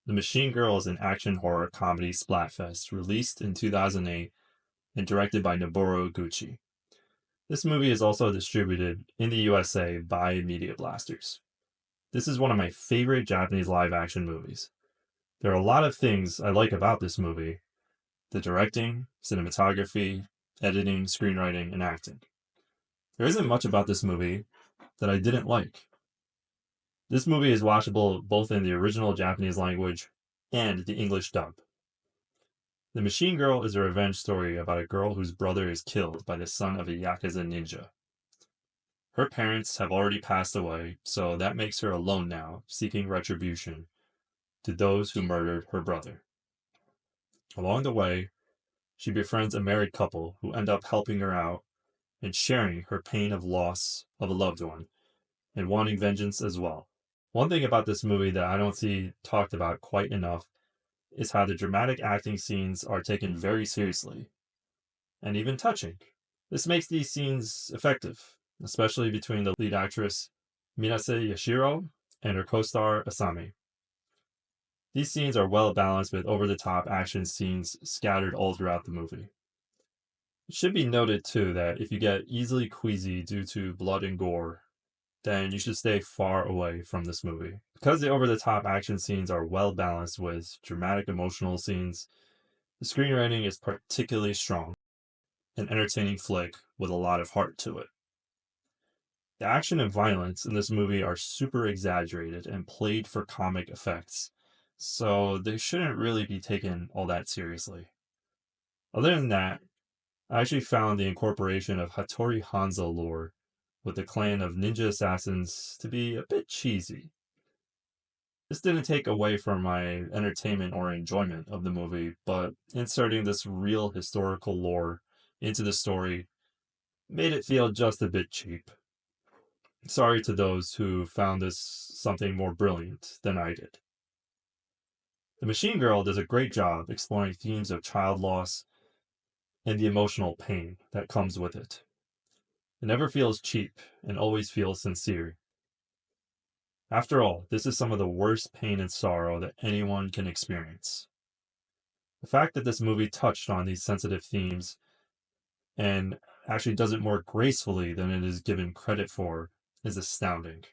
The Machine Girl is an action horror comedy splatfest released in 2008 and directed by Noboru Iguchi. This movie is also distributed in the USA by Media Blasters. This is one of my favorite Japanese live action movies. There are a lot of things I like about this movie: the directing, cinematography, editing, screenwriting, and acting. There isn't much about this movie that I didn't like. This movie is watchable both in the original Japanese language and the English dub. The Machine Girl is a revenge story about a girl whose brother is killed by the son of a Yakuza ninja. Her parents have already passed away, so that makes her alone now, seeking retribution to those who murdered her brother. Along the way, she befriends a married couple who end up helping her out and sharing her pain of loss of a loved one and wanting vengeance as well. One thing about this movie that I don't see talked about quite enough is how the dramatic acting scenes are taken very seriously and even touching. This makes these scenes effective, especially between the lead actress Minase Yashiro and her co-star Asami. These scenes are well balanced with over-the-top action scenes scattered all throughout the movie. It should be noted too that if you get easily queasy due to blood and gore, then you should stay far away from this movie. Because the over-the-top action scenes are well balanced with dramatic emotional scenes, the screenwriting is particularly strong, an entertaining flick with a lot of heart to it. The action and violence in this movie are super exaggerated and played for comic effects, so they shouldn't really be taken all that seriously. Other than that, I actually found the incorporation of Hattori Hanzo lore with the clan of ninja assassins to be a bit cheesy. This didn't take away from my entertainment or enjoyment of the movie, but inserting this real historical lore into the story made it feel just a bit cheap. Sorry to those who found this something more brilliant than I did. The Machine Girl does a great job exploring themes of child loss and the emotional pain that comes with it. It never feels cheap and always feels sincere. After all, this is some of the worst pain and sorrow that anyone can experience. The fact that this movie touched on these sensitive themes and actually does it more gracefully than it is given credit for is astounding.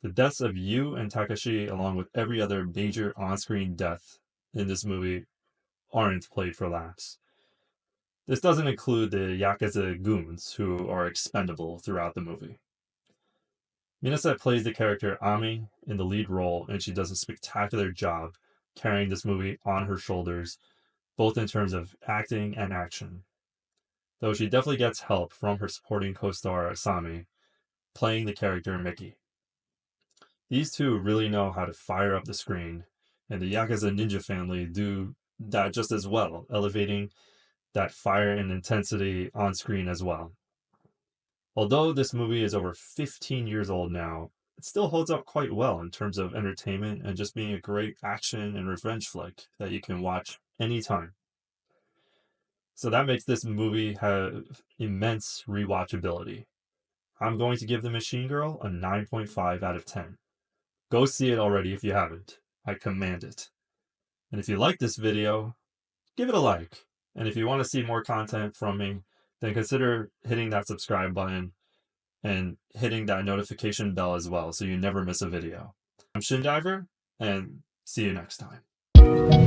The deaths of Yu and Takashi, along with every other major on-screen death in this movie, aren't played for laughs. This doesn't include the Yakuza goons, who are expendable throughout the movie. Minase plays the character Ami in the lead role, and she does a spectacular job carrying this movie on her shoulders, both in terms of acting and action. Though she definitely gets help from her supporting co-star Asami, playing the character Mickey. These two really know how to fire up the screen, and the Yakuza ninja family do that just as well, elevating that fire and intensity on screen as well. Although this movie is over 15 years old now, it still holds up quite well in terms of entertainment and just being a great action and revenge flick that you can watch anytime. So that makes this movie have immense rewatchability. I'm going to give The Machine Girl a 9.5 out of 10. Go see it already if you haven't. I command it. And if you like this video, give it a like. And if you want to see more content from me, then consider hitting that subscribe button and hitting that notification bell as well so you never miss a video. I'm Shindiver, and see you next time.